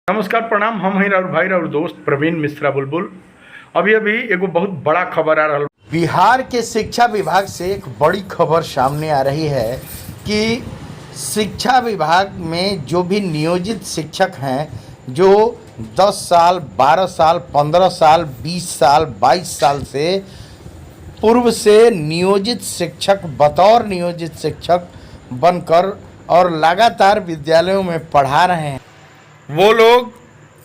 नमस्कार प्रणाम। हम हैं राउर भाई और दोस्त प्रवीण मिश्रा बुलबुल। अभी अभी एगो बहुत बड़ा खबर आ रहा। बिहार के शिक्षा विभाग से एक बड़ी खबर सामने आ रही है कि शिक्षा विभाग में जो भी नियोजित शिक्षक हैं, जो 10 साल, 12 साल, 15 साल, 20 साल, 22 साल से पूर्व से नियोजित शिक्षक, बतौर नियोजित शिक्षक बनकर और लगातार विद्यालयों में पढ़ा रहे हैं, वो लोग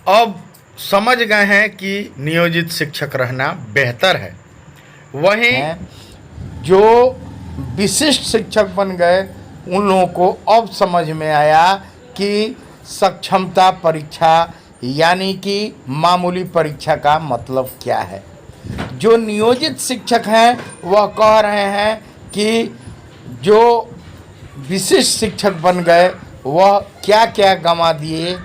अब समझ गए हैं कि नियोजित शिक्षक रहना बेहतर है। वहीं जो विशिष्ट शिक्षक बन गए उन लोगों को अब समझ में आया कि सक्षमता परीक्षा यानी कि मामूली परीक्षा का मतलब क्या है। जो नियोजित शिक्षक हैं वह कह रहे हैं कि जो विशिष्ट शिक्षक बन गए वह क्या क्या गंवा दिए,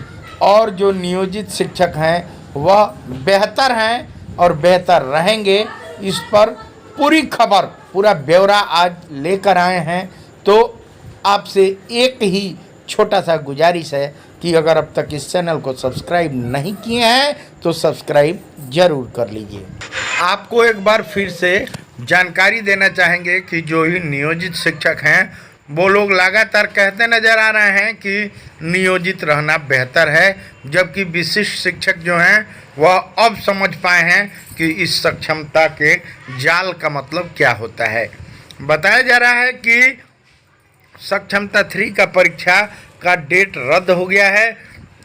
और जो नियोजित शिक्षक हैं वह बेहतर हैं और बेहतर रहेंगे। इस पर पूरी खबर, पूरा ब्यौरा आज लेकर आए हैं। तो आपसे एक ही छोटा सा गुजारिश है कि अगर अब तक इस चैनल को सब्सक्राइब नहीं किए हैं तो सब्सक्राइब ज़रूर कर लीजिए। आपको एक बार फिर से जानकारी देना चाहेंगे कि जो ही नियोजित शिक्षक हैं वो लोग लगातार कहते नज़र आ रहे हैं कि नियोजित रहना बेहतर है, जबकि विशिष्ट शिक्षक जो हैं वह अब समझ पाए हैं कि इस सक्षमता के जाल का मतलब क्या होता है। बताया जा रहा है कि सक्षमता 3 का परीक्षा का डेट रद्द हो गया है।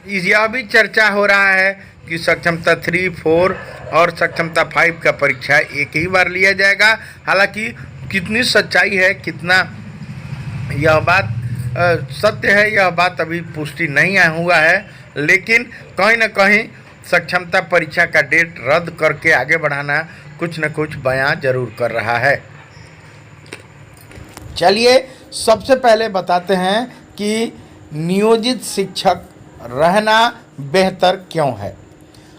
यह भी चर्चा हो रहा है कि सक्षमता 3, 4 और सक्षमता 5 का परीक्षा एक ही बार लिया जाएगा। हालांकि कितनी सच्चाई है, कितना यह बात सत्य है, यह बात अभी पुष्टि नहीं हुआ है, लेकिन कहीं ना कहीं सक्षमता परीक्षा का डेट रद्द करके आगे बढ़ाना कुछ न कुछ बयां जरूर कर रहा है। चलिए सबसे पहले बताते हैं कि नियोजित शिक्षक रहना बेहतर क्यों है।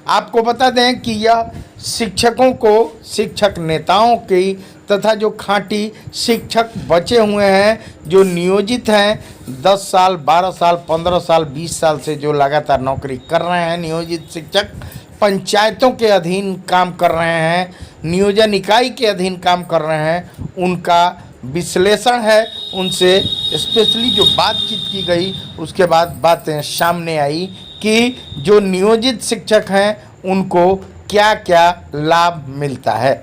आपको बता दें कि यह शिक्षकों को, शिक्षक नेताओं की तथा जो खांटी शिक्षक बचे हुए हैं, जो नियोजित हैं, 10 साल, 12 साल, 15 साल, 20 साल से जो लगातार नौकरी कर रहे हैं, नियोजित शिक्षक पंचायतों के अधीन काम कर रहे हैं, नियोजन इकाई के अधीन काम कर रहे हैं, उनका विश्लेषण है। उनसे स्पेशली जो बातचीत की गई उसके बाद बातें सामने आई कि जो नियोजित शिक्षक हैं उनको क्या क्या लाभ मिलता है।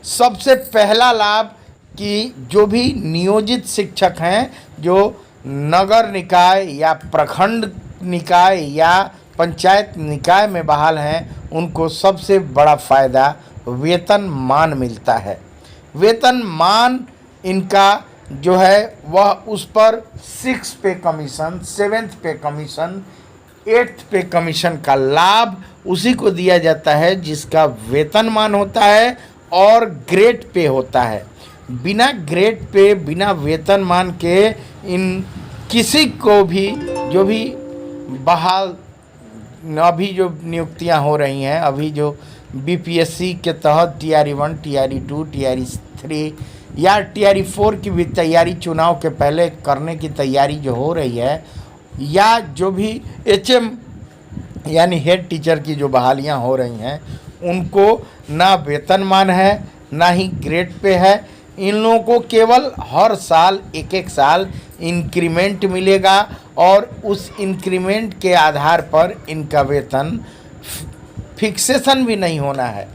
सबसे पहला लाभ कि जो भी नियोजित शिक्षक हैं, जो नगर निकाय या प्रखंड निकाय या पंचायत निकाय में बहाल हैं, उनको सबसे बड़ा फ़ायदा वेतन मान मिलता है। वेतन मान इनका जो है वह उस पर 6 पे कमीशन, 7th पे कमीशन, 8th पे कमीशन का लाभ उसी को दिया जाता है जिसका वेतनमान होता है और ग्रेड पे होता है। बिना ग्रेड पे, बिना वेतनमान के इन किसी को भी जो भी बहाल अभी जो नियुक्तियां हो रही हैं, अभी जो बीपीएससी के तहत TRE 1, TRE 2, TRE 3 या TRE 4 की भी तैयारी चुनाव के पहले करने की तैयारी जो हो रही है, या जो भी HM यानी हेड टीचर की जो बहालियां हो रही हैं, उनको ना वेतनमान है ना ही ग्रेड पे है। इन लोगों को केवल हर साल एक साल इंक्रीमेंट मिलेगा और उस इंक्रीमेंट के आधार पर इनका वेतन फिक्सेशन भी नहीं होना है।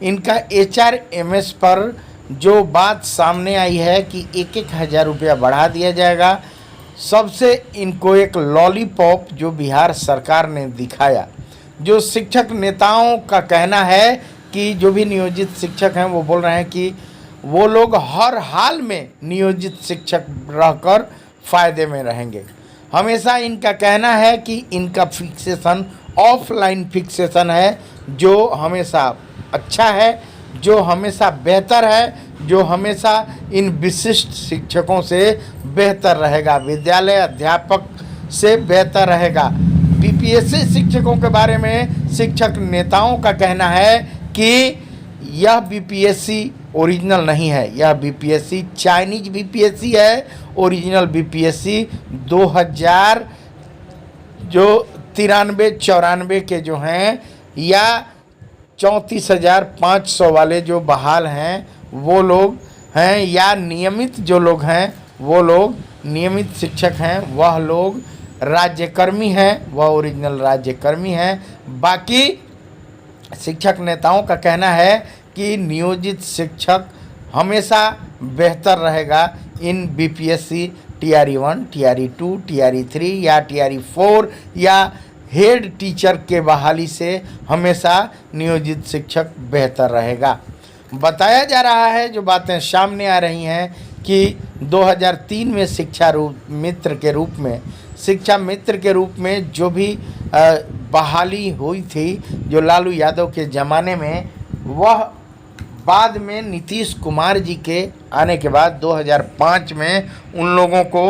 इनका HRMS पर जो बात सामने आई है कि 1,000 रुपया बढ़ा दिया जाएगा, सबसे इनको एक लॉलीपॉप जो बिहार सरकार ने दिखाया। जो शिक्षक नेताओं का कहना है कि जो भी नियोजित शिक्षक हैं वो बोल रहे हैं कि वो लोग हर हाल में नियोजित शिक्षक रहकर फ़ायदे में रहेंगे। हमेशा इनका कहना है कि इनका फिक्सेशन ऑफलाइन फिक्सेशन है, जो हमेशा अच्छा है, जो हमेशा बेहतर है, जो हमेशा इन विशिष्ट शिक्षकों से बेहतर रहेगा, विद्यालय अध्यापक से बेहतर रहेगा। बीपीएससी शिक्षकों के बारे में शिक्षक नेताओं का कहना है कि यह बीपीएससी ओरिजिनल नहीं है, यह बीपीएससी चाइनीज बीपीएससी है। ओरिजिनल बीपीएससी 2000 जो 93-94 के जो हैं या 34,500 वाले जो बहाल हैं वो लोग हैं, या नियमित जो लोग हैं वो लोग नियमित शिक्षक हैं, वह लोग राज्यकर्मी हैं, वह ओरिजिनल राज्यकर्मी हैं। बाकी शिक्षक नेताओं का कहना है कि नियोजित शिक्षक हमेशा बेहतर रहेगा इन बीपीएससी टीआरई 1, टीआरई 2, टीआरई 3 या टीआरई 4 या हेड टीचर के बहाली से हमेशा नियोजित शिक्षक बेहतर रहेगा। बताया जा रहा है, जो बातें सामने आ रही हैं कि 2003 में शिक्षा मित्र के रूप में जो भी बहाली हुई थी जो लालू यादव के ज़माने में, वह बाद में नीतीश कुमार जी के आने के बाद 2005 में उन लोगों को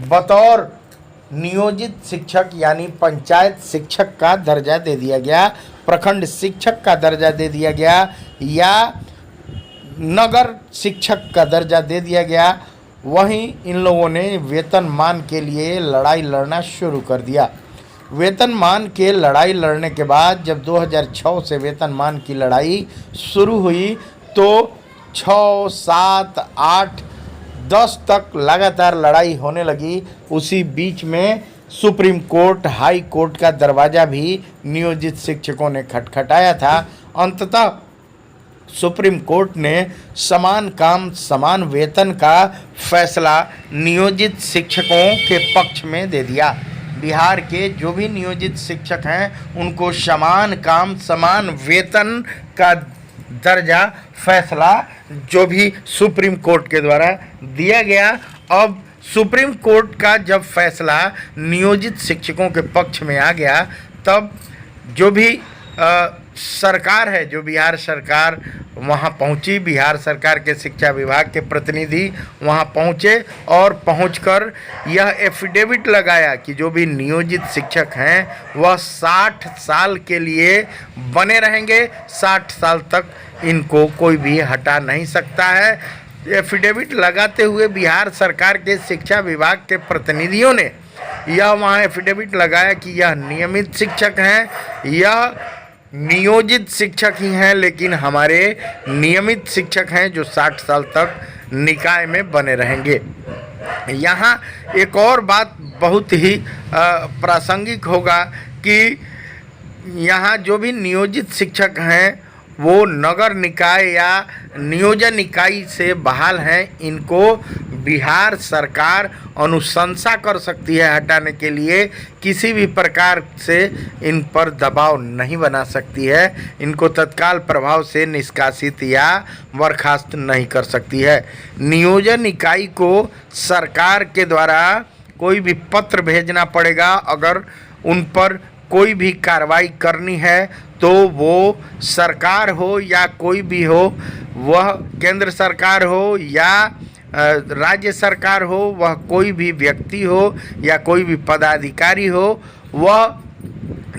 बतौर नियोजित शिक्षक यानी पंचायत शिक्षक का दर्जा दे दिया गया, प्रखंड शिक्षक का दर्जा दे दिया गया या नगर शिक्षक का दर्जा दे दिया गया। वहीं इन लोगों ने वेतनमान के लिए लड़ाई लड़ना शुरू कर दिया। वेतनमान के लड़ाई लड़ने के बाद जब 2006 से वेतनमान की लड़ाई शुरू हुई तो 6, 7, 8, 10 तक लगातार लड़ाई होने लगी। उसी बीच में सुप्रीम कोर्ट, हाई कोर्ट का दरवाज़ा भी नियोजित शिक्षकों ने खटखटाया था। अंततः सुप्रीम कोर्ट ने समान काम समान वेतन का फैसला नियोजित शिक्षकों के पक्ष में दे दिया। बिहार के जो भी नियोजित शिक्षक हैं उनको समान काम समान वेतन का दर्जा फैसला जो भी सुप्रीम कोर्ट के द्वारा दिया गया। अब सुप्रीम कोर्ट का जब फैसला नियोजित शिक्षकों के पक्ष में आ गया, तब जो भी सरकार है, जो बिहार सरकार वहाँ पहुँची, बिहार सरकार के शिक्षा विभाग के प्रतिनिधि वहाँ पहुँचे और पहुँचकर यह एफिडेविट लगाया कि जो भी नियोजित शिक्षक हैं वह 60 साल के लिए बने रहेंगे, 60 साल तक इनको कोई भी हटा नहीं सकता है। एफिडेविट लगाते हुए बिहार सरकार के शिक्षा विभाग के प्रतिनिधियों ने यह वहाँ एफिडेविट लगाया कि यह नियमित शिक्षक हैं, यह नियोजित शिक्षक ही हैं, लेकिन हमारे नियमित शिक्षक हैं जो 60 साल तक निकाय में बने रहेंगे। यहाँ एक और बात बहुत ही प्रासंगिक होगा कि यहाँ जो भी नियोजित शिक्षक हैं वो नगर निकाय या नियोजन इकाई से बहाल हैं, इनको बिहार सरकार अनुशंसा कर सकती है हटाने के लिए, किसी भी प्रकार से इन पर दबाव नहीं बना सकती है, इनको तत्काल प्रभाव से निष्कासित या बर्खास्त नहीं कर सकती है। नियोजन इकाई को सरकार के द्वारा कोई भी पत्र भेजना पड़ेगा, अगर उन पर कोई भी कार्रवाई करनी है तो वो सरकार हो या कोई भी हो, वह केंद्र सरकार हो या राज्य सरकार हो, वह कोई भी व्यक्ति हो या कोई भी पदाधिकारी हो, वह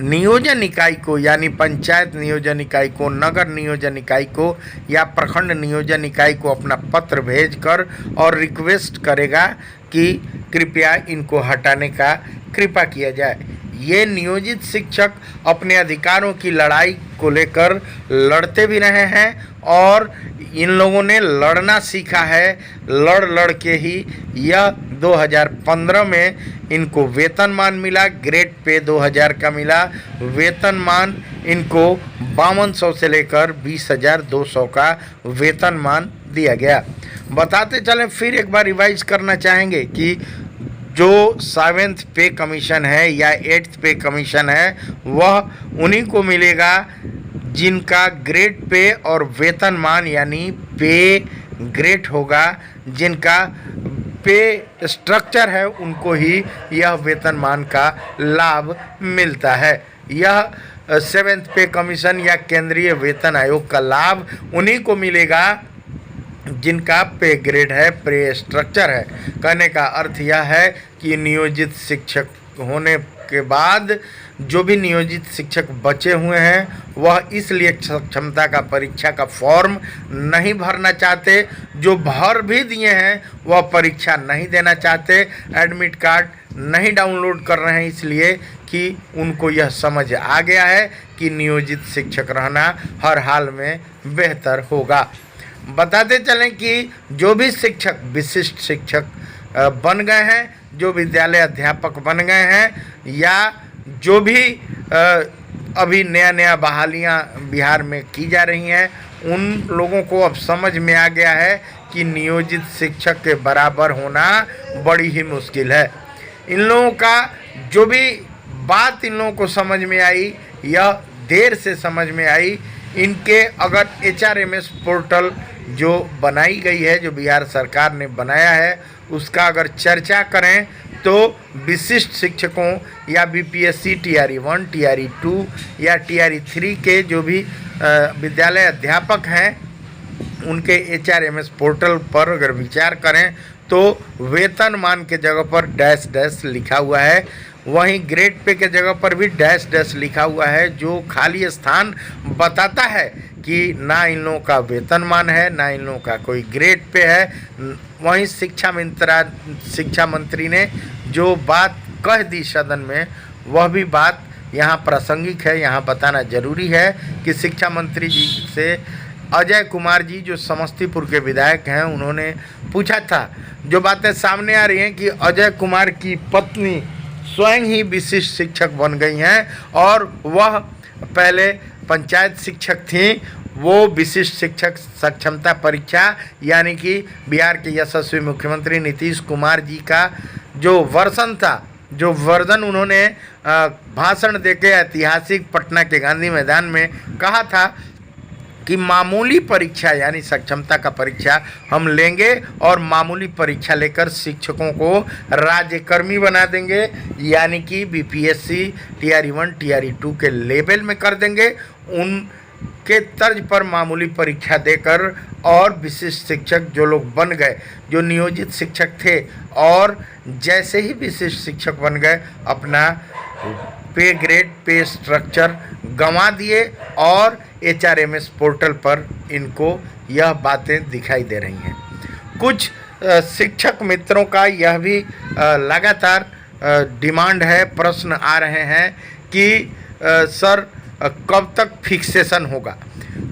नियोजन इकाई को यानी पंचायत नियोजन इकाई को, नगर नियोजन इकाई को या प्रखंड नियोजन इकाई को अपना पत्र भेजकर और रिक्वेस्ट करेगा कि कृपया इनको हटाने का कृपा किया जाए। ये नियोजित शिक्षक अपने अधिकारों की लड़ाई को लेकर लड़ते भी रहे हैं और इन लोगों ने लड़ना सीखा है। लड़ के ही यह 2015 में इनको वेतनमान मिला, ग्रेड पे 2000 का मिला, वेतनमान इनको 5200 से लेकर 20,200 का वेतनमान दिया गया। बताते चलें, फिर एक बार रिवाइज करना चाहेंगे कि जो 7th पे कमीशन है या 8th पे कमीशन है वह उन्हीं को मिलेगा जिनका ग्रेड पे और वेतनमान यानी पे ग्रेड होगा, जिनका पे स्ट्रक्चर है उनको ही यह वेतनमान का लाभ मिलता है। यह 7th पे कमीशन या केंद्रीय वेतन आयोग का लाभ उन्हीं को मिलेगा जिनका पे ग्रेड है, पे स्ट्रक्चर है। कहने का अर्थ यह है कि नियोजित शिक्षक होने के बाद जो भी नियोजित शिक्षक बचे हुए हैं वह इसलिए क्षमता का परीक्षा का फॉर्म नहीं भरना चाहते, जो भर भी दिए हैं वह परीक्षा नहीं देना चाहते, एडमिट कार्ड नहीं डाउनलोड कर रहे हैं इसलिए कि उनको यह समझ आ गया है कि नियोजित शिक्षक रहना हर हाल में बेहतर होगा। बताते चलें कि जो भी शिक्षक विशिष्ट शिक्षक बन गए हैं, जो विद्यालय अध्यापक बन गए हैं, या जो भी अभी नया बहालियां बिहार में की जा रही हैं, उन लोगों को अब समझ में आ गया है कि नियोजित शिक्षक के बराबर होना बड़ी ही मुश्किल है। इन लोगों का जो भी बात इन लोगों को समझ में आई, यह देर से समझ में आई। इनके अगर HRMS पोर्टल जो बनाई गई है, जो बिहार सरकार ने बनाया है, उसका अगर चर्चा करें तो विशिष्ट शिक्षकों या BPSC TRE 1, TRE 2 या TRE 3 के जो भी विद्यालय अध्यापक हैं, उनके HRMS पोर्टल पर अगर विचार करें तो वेतनमान के जगह पर डैश डैश लिखा हुआ है, वहीं ग्रेड पे के जगह पर भी डैश डैश लिखा हुआ है, जो खाली स्थान बताता है कि ना इन लोगों का वेतनमान है, ना इन लोगों का कोई ग्रेड पे है। वहीं शिक्षा मंत्री ने जो बात कह दी सदन में, वह भी बात यहाँ प्रासंगिक है। यहाँ बताना जरूरी है कि शिक्षा मंत्री जी से अजय कुमार जी, जो समस्तीपुर के विधायक हैं, उन्होंने पूछा था। जो बातें सामने आ रही हैं कि अजय कुमार की पत्नी स्वयं ही विशिष्ट शिक्षक बन गई हैं और वह पहले पंचायत शिक्षक थी। वो विशिष्ट शिक्षक सक्षमता परीक्षा, यानी कि बिहार के यशस्वी मुख्यमंत्री नीतीश कुमार जी का जो वर्षन था, जो वर्जन उन्होंने भाषण देके ऐतिहासिक पटना के गांधी मैदान में कहा था कि मामूली परीक्षा यानी सक्षमता का परीक्षा हम लेंगे और मामूली परीक्षा लेकर शिक्षकों को राज्यकर्मी बना देंगे, यानी कि BPSC TRE 1, TRE 2 के लेवल में कर देंगे। उनके तर्ज पर मामूली परीक्षा देकर और विशिष्ट शिक्षक जो लोग बन गए, जो नियोजित शिक्षक थे और जैसे ही विशिष्ट शिक्षक बन गए, अपना पे ग्रेड, पे स्ट्रक्चर गंवा दिए और HRMS पोर्टल पर इनको यह बातें दिखाई दे रही हैं। कुछ शिक्षक मित्रों का यह भी लगातार डिमांड है, प्रश्न आ रहे हैं कि सर कब तक फिक्सेशन होगा।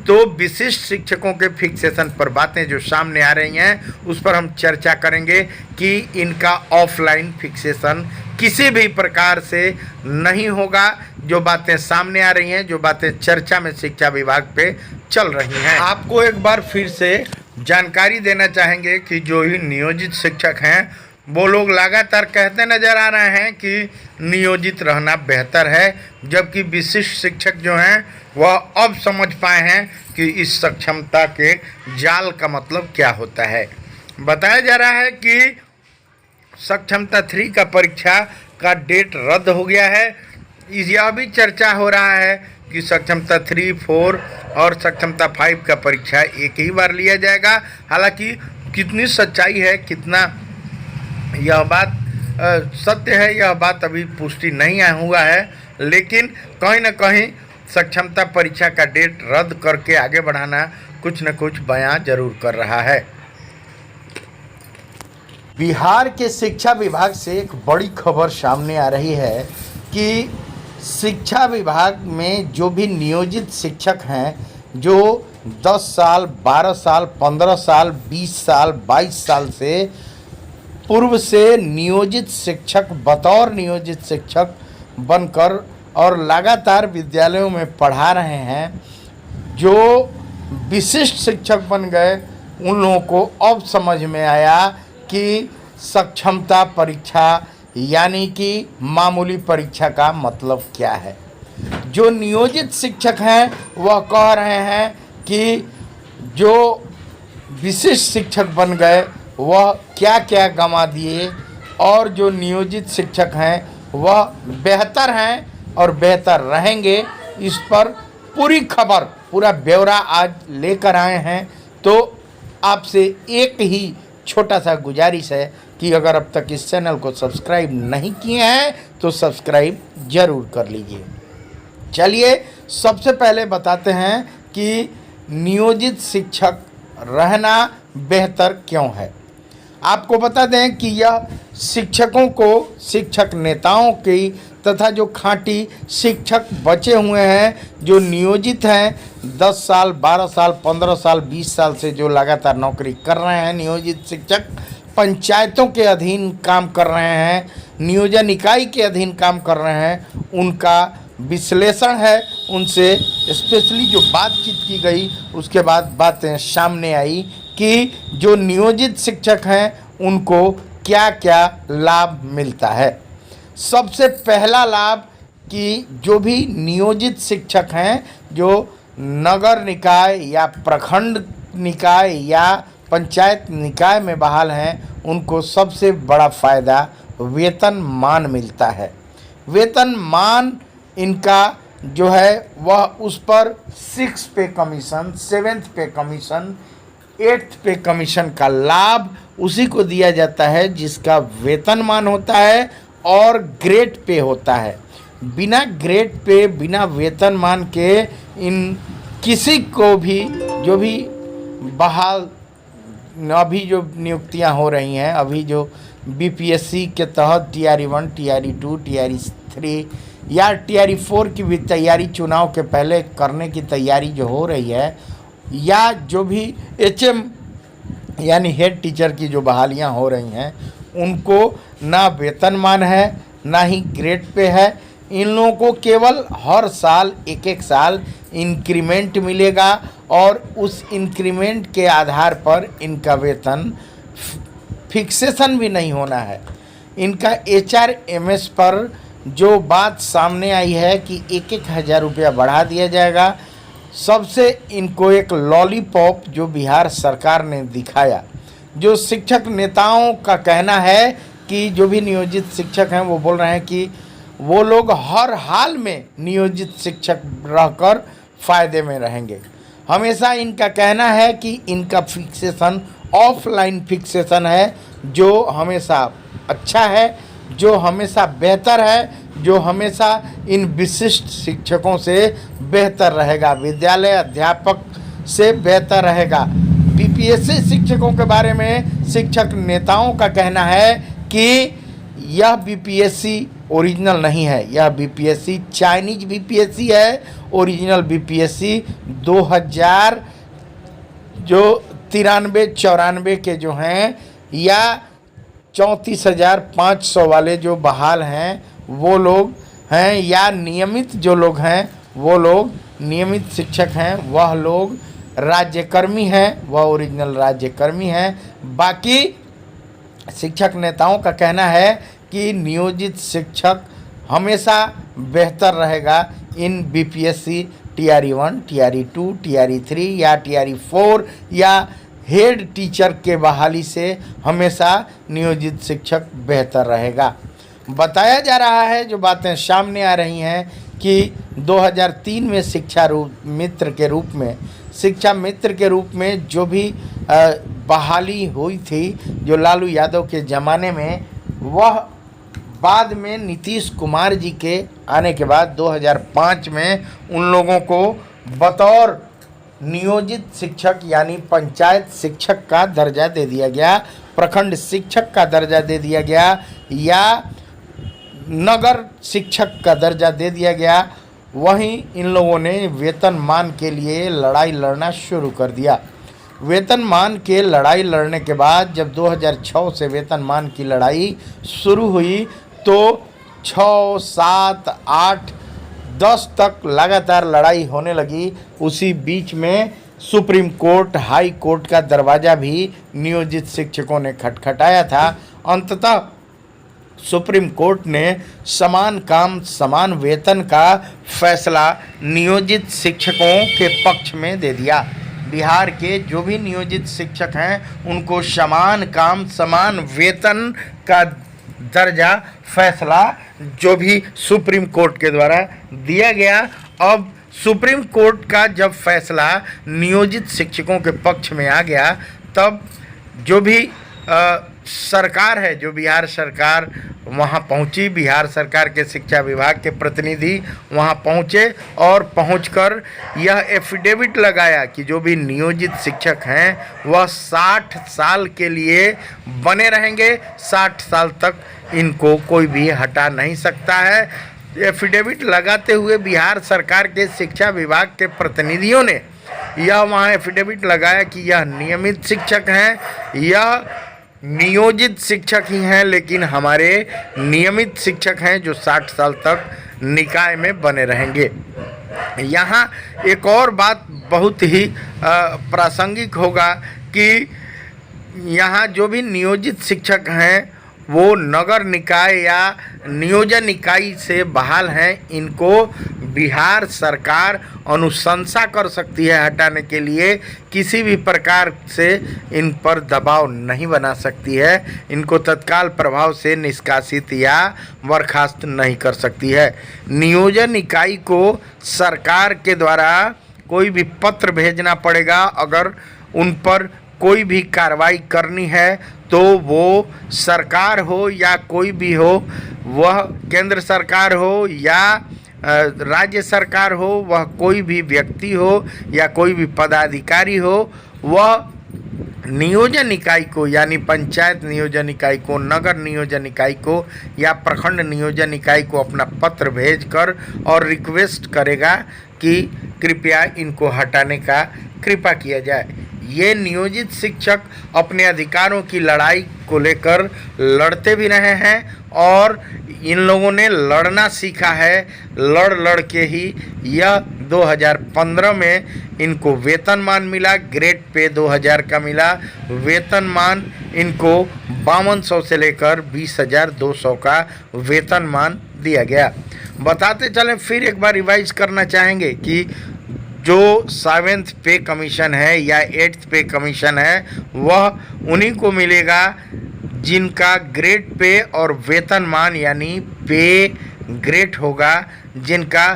तो विशिष्ट शिक्षकों के फिक्सेशन पर बातें जो सामने आ रही हैं, उस पर हम चर्चा करेंगे कि इनका ऑफलाइन फिक्सेशन किसी भी प्रकार से नहीं होगा। जो बातें सामने आ रही हैं, जो बातें चर्चा में शिक्षा विभाग पे चल रही हैं, आपको एक बार फिर से जानकारी देना चाहेंगे कि जो ही नियोजित शिक्षक हैं, वो लोग लगातार कहते नज़र आ रहे हैं कि नियोजित रहना बेहतर है, जबकि विशिष्ट शिक्षक जो हैं वह अब समझ पाए हैं कि इस सक्षमता के जाल का मतलब क्या होता है। बताया जा रहा है कि सक्षमता 3 का परीक्षा का डेट रद्द हो गया है। यह भी चर्चा हो रहा है कि सक्षमता 3, 4 और सक्षमता 5 का परीक्षा एक ही बार लिया जाएगा। हालांकि कितनी सच्चाई है, कितना यह बात सत्य है, यह बात अभी पुष्टि नहीं हुआ है, लेकिन कहीं न कहीं सक्षमता परीक्षा का डेट रद्द करके आगे बढ़ाना कुछ न कुछ बयां जरूर कर रहा है। बिहार के शिक्षा विभाग से एक बड़ी खबर सामने आ रही है कि शिक्षा विभाग में जो भी नियोजित शिक्षक हैं, जो 10 साल, 12 साल, 15 साल, 20 साल, 22 साल से पूर्व से नियोजित शिक्षक, बतौर नियोजित शिक्षक बनकर और लगातार विद्यालयों में पढ़ा रहे हैं, जो विशिष्ट शिक्षक बन गए, उन लोगों को अब समझ में आया कि सक्षमता परीक्षा यानी कि मामूली परीक्षा का मतलब क्या है। जो नियोजित शिक्षक हैं वह कह रहे हैं कि जो विशिष्ट शिक्षक बन गए वह क्या क्या गंवा दिए, और जो नियोजित शिक्षक हैं वह बेहतर हैं और बेहतर रहेंगे। इस पर पूरी खबर, पूरा ब्यौरा आज लेकर आए हैं। तो आपसे एक ही छोटा सा गुजारिश है कि अगर अब तक इस चैनल को सब्सक्राइब नहीं किए हैं तो सब्सक्राइब ज़रूर कर लीजिए। चलिए सबसे पहले बताते हैं कि नियोजित शिक्षक रहना बेहतर क्यों है। आपको बता दें कि यह शिक्षकों को, शिक्षक नेताओं की तथा जो खाँटी शिक्षक बचे हुए हैं, जो नियोजित हैं, 10 साल, 12 साल, 15 साल, 20 साल से जो लगातार नौकरी कर रहे हैं, नियोजित शिक्षक पंचायतों के अधीन काम कर रहे हैं, नियोजन इकाई के अधीन काम कर रहे हैं, उनका विश्लेषण है। उनसे स्पेशली जो बातचीत की गई, उसके बाद बातें सामने आई कि जो नियोजित शिक्षक हैं उनको क्या क्या लाभ मिलता है। सबसे पहला लाभ कि जो भी नियोजित शिक्षक हैं, जो नगर निकाय या प्रखंड निकाय या पंचायत निकाय में बहाल हैं, उनको सबसे बड़ा फ़ायदा वेतनमान मिलता है। वेतनमान इनका जो है वह उस पर 6 पे कमीशन, 7th पे कमीशन, 8th पे कमीशन का लाभ उसी को दिया जाता है जिसका वेतनमान होता है और ग्रेड पे होता है। बिना ग्रेड पे, बिना वेतनमान के इन किसी को भी जो भी बहाल अभी जो नियुक्तियां हो रही हैं, अभी जो बीपीएससी के तहत टीआरई 1, टीआरई 2, टीआरई 3 या टीआरई 4 की भी तैयारी चुनाव के पहले करने की तैयारी जो हो रही है, या जो भी एचएम यानी हेड टीचर की जो बहालियां हो रही हैं, उनको ना वेतनमान है ना ही ग्रेड पे है। इन लोगों को केवल हर साल एक साल इंक्रीमेंट मिलेगा और उस इंक्रीमेंट के आधार पर इनका वेतन फिक्सेशन भी नहीं होना है। इनका HRMS पर जो बात सामने आई है कि 1,000 रुपया बढ़ा दिया जाएगा, सबसे इनको एक लॉलीपॉप जो बिहार सरकार ने दिखाया। जो शिक्षक नेताओं का कहना है कि जो भी नियोजित शिक्षक हैं वो बोल रहे हैं कि वो लोग हर हाल में नियोजित शिक्षक रहकर फ़ायदे में रहेंगे। हमेशा इनका कहना है कि इनका फिक्सेशन ऑफलाइन फिक्सेशन है, जो हमेशा अच्छा है, जो हमेशा बेहतर है, जो हमेशा इन विशिष्ट शिक्षकों से बेहतर रहेगा, विद्यालय अध्यापक से बेहतर रहेगा। बीपीएससी शिक्षकों के बारे में शिक्षक नेताओं का कहना है कि यह बीपीएससी ओरिजिनल नहीं है, यह बीपीएससी चाइनीज बीपीएससी है। ओरिजिनल बीपीएससी 2000 जो 93-94 के जो हैं या 34,500 वाले जो बहाल हैं वो लोग हैं, या नियमित जो लोग हैं वो लोग नियमित शिक्षक हैं, वह लोग राज्यकर्मी हैं, वह ओरिजिनल राज्यकर्मी हैं। बाकी शिक्षक नेताओं का कहना है कि नियोजित शिक्षक हमेशा बेहतर रहेगा इन बीपीएससी टीआरई 1, टीआरई 2, टीआरई 3 या टीआरई 4 या हेड टीचर के बहाली से हमेशा नियोजित शिक्षक बेहतर रहेगा। बताया जा रहा है, जो बातें सामने आ रही हैं कि 2003 में शिक्षा मित्र के रूप में जो भी बहाली हुई थी जो लालू यादव के ज़माने में, वह बाद में नीतीश कुमार जी के आने के बाद 2005 में उन लोगों को बतौर नियोजित शिक्षक यानी पंचायत शिक्षक का दर्जा दे दिया गया, प्रखंड शिक्षक का दर्जा दे दिया गया या नगर शिक्षक का दर्जा दे दिया गया। वहीं इन लोगों ने वेतनमान के लिए लड़ाई लड़ना शुरू कर दिया। वेतनमान के लड़ाई लड़ने के बाद जब 2006 से वेतनमान की लड़ाई शुरू हुई तो 6, 7, 8, 10 तक लगातार लड़ाई होने लगी। उसी बीच में सुप्रीम कोर्ट, हाई कोर्ट का दरवाज़ा भी नियोजित शिक्षकों ने खटखटाया था। अंततः सुप्रीम कोर्ट ने समान काम समान वेतन का फैसला नियोजित शिक्षकों के पक्ष में दे दिया। बिहार के जो भी नियोजित शिक्षक हैं उनको समान काम समान वेतन का दर्जा फैसला जो भी सुप्रीम कोर्ट के द्वारा दिया गया। अब सुप्रीम कोर्ट का जब फैसला नियोजित शिक्षकों के पक्ष में आ गया, तब जो भी सरकार है, जो बिहार सरकार वहाँ पहुँची, बिहार सरकार के शिक्षा विभाग के प्रतिनिधि वहाँ पहुँचे और पहुँचकर यह एफिडेविट लगाया कि जो भी नियोजित शिक्षक हैं वह 60 साल के लिए बने रहेंगे, 60 साल तक इनको कोई भी हटा नहीं सकता है। एफिडेविट लगाते हुए बिहार सरकार के शिक्षा विभाग के प्रतिनिधियों ने यह वहाँ एफिडेविट लगाया कि यह नियमित शिक्षक हैं, यह नियोजित शिक्षक ही हैं, लेकिन हमारे नियमित शिक्षक हैं जो 60 साल तक निकाय में बने रहेंगे। यहाँ एक और बात बहुत ही प्रासंगिक होगा कि यहाँ जो भी नियोजित शिक्षक हैं वो नगर निकाय या नियोजन इकाई से बहाल हैं, इनको बिहार सरकार अनुशंसा कर सकती है हटाने के लिए, किसी भी प्रकार से इन पर दबाव नहीं बना सकती है, इनको तत्काल प्रभाव से निष्कासित या बर्खास्त नहीं कर सकती है। नियोजन इकाई को सरकार के द्वारा कोई भी पत्र भेजना पड़ेगा, अगर उन पर कोई भी कार्रवाई करनी है तो वो सरकार हो या कोई भी हो, वह केंद्र सरकार हो या राज्य सरकार हो, वह कोई भी व्यक्ति हो या कोई भी पदाधिकारी हो, वह नियोजन इकाई को यानी पंचायत नियोजन इकाई को, नगर नियोजन इकाई को या प्रखंड नियोजन इकाई को अपना पत्र भेजकर और रिक्वेस्ट करेगा कि कृपया इनको हटाने का कृपा किया जाए। ये नियोजित शिक्षक अपने अधिकारों की लड़ाई को लेकर लड़ते भी रहे हैं और इन लोगों ने लड़ना सीखा है। लड़ के ही यह 2015 में इनको वेतनमान मिला, ग्रेड पे 2000 का मिला, वेतनमान इनको 5200 से लेकर 20,200 का वेतनमान दिया गया। बताते चलें, फिर एक बार रिवाइज करना चाहेंगे कि जो 7th पे कमीशन है या 8th पे कमीशन है वह उन्हीं को मिलेगा जिनका ग्रेड पे और वेतनमान यानी पे ग्रेड होगा, जिनका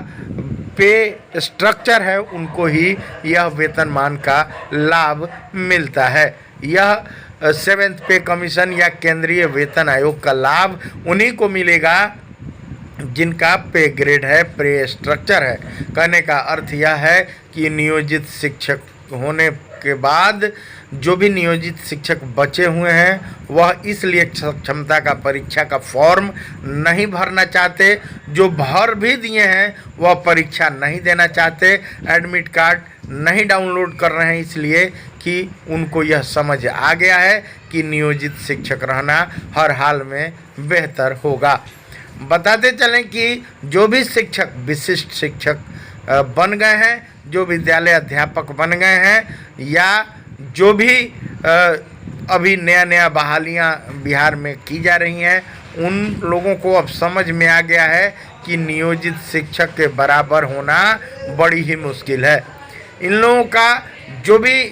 पे स्ट्रक्चर है उनको ही यह वेतनमान का लाभ मिलता है। यह 7th पे कमीशन या केंद्रीय वेतन आयोग का लाभ उन्हीं को मिलेगा जिनका पे ग्रेड है, पे स्ट्रक्चर है। कहने का अर्थ यह है कि नियोजित शिक्षक होने के बाद जो भी नियोजित शिक्षक बचे हुए हैं वह इसलिए क्षमता का परीक्षा का फॉर्म नहीं भरना चाहते, जो भर भी दिए हैं वह परीक्षा नहीं देना चाहते, एडमिट कार्ड नहीं डाउनलोड कर रहे हैं, इसलिए कि उनको यह समझ आ गया है कि नियोजित शिक्षक रहना हर हाल में बेहतर होगा। बताते चलें कि जो भी शिक्षक विशिष्ट शिक्षक बन गए हैं, जो विद्यालय अध्यापक बन गए हैं या जो भी अभी नया बहालियां बिहार में की जा रही हैं, उन लोगों को अब समझ में आ गया है कि नियोजित शिक्षक के बराबर होना बड़ी ही मुश्किल है। इन लोगों का जो भी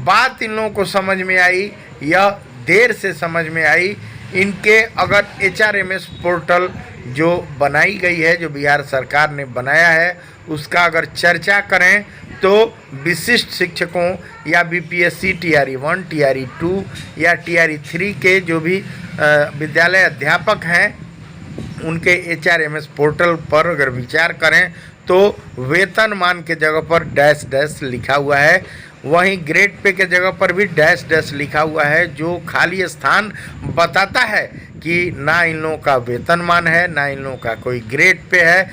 बात इन लोगों को समझ में आई, यह देर से समझ में आई। इनके अगर HRMS पोर्टल जो बनाई गई है, जो बिहार सरकार ने बनाया है, उसका अगर चर्चा करें तो विशिष्ट शिक्षकों या BPSC TRE 1, TRE 2 या TRE 3 के जो भी विद्यालय अध्यापक हैं उनके HRMS पोर्टल पर अगर विचार करें तो वेतनमान के जगह पर डैश डैश लिखा हुआ है, वहीं ग्रेड पे के जगह पर भी डैश डैश लिखा हुआ है, जो खाली स्थान बताता है कि ना इन लोगों का वेतनमान है, ना इन लोगों का कोई ग्रेड पे है।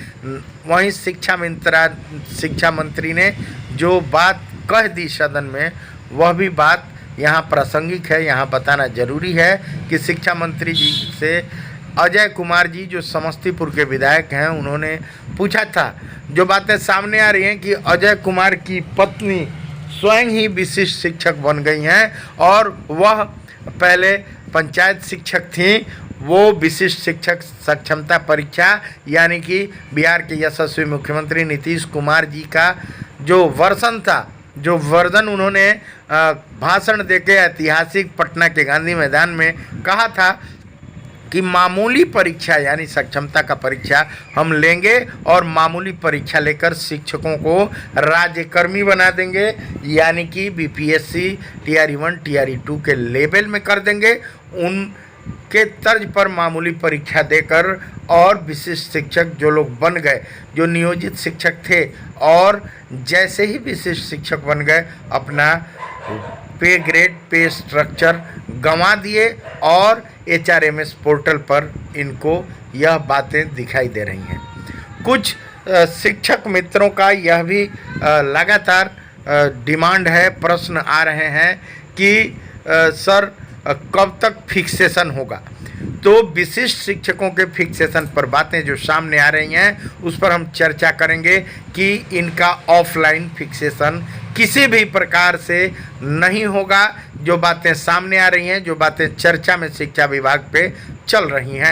वहीं शिक्षा मंत्री ने जो बात कह दी सदन में, वह भी बात यहाँ प्रासंगिक है, यहाँ बताना जरूरी है कि शिक्षा मंत्री जी से अजय कुमार जी जो समस्तीपुर के विधायक हैं, उन्होंने पूछा था, जो बातें सामने आ रही हैं कि अजय कुमार की पत्नी स्वयं ही विशिष्ट शिक्षक बन गई हैं और वह पहले पंचायत शिक्षक थीं। वो विशिष्ट शिक्षक सक्षमता परीक्षा यानी कि बिहार के यशस्वी मुख्यमंत्री नीतीश कुमार जी का जो वर्षन था, जो वर्जन उन्होंने भाषण देके ऐतिहासिक पटना के गांधी मैदान में कहा था कि मामूली परीक्षा यानी सक्षमता का परीक्षा हम लेंगे और मामूली परीक्षा लेकर शिक्षकों को राज्यकर्मी बना देंगे, यानी कि BPSC TRE 1 TRE 2 के लेवल में कर देंगे। उनके तर्ज पर मामूली परीक्षा देकर और विशिष्ट शिक्षक जो लोग बन गए, जो नियोजित शिक्षक थे और जैसे ही विशिष्ट शिक्षक बन गए अपना पे ग्रेड पे स्ट्रक्चर गंवा दिए और HRMS पोर्टल पर इनको यह बातें दिखाई दे रही हैं। कुछ शिक्षक मित्रों का यह भी लगातार डिमांड है, प्रश्न आ रहे हैं कि सर कब तक फिक्सेशन होगा। तो विशिष्ट शिक्षकों के फिक्सेशन पर बातें जो सामने आ रही हैं उस पर हम चर्चा करेंगे कि इनका ऑफलाइन फिक्सेशन किसी भी प्रकार से नहीं होगा। जो बातें सामने आ रही हैं, जो बातें चर्चा में शिक्षा विभाग पे चल रही हैं।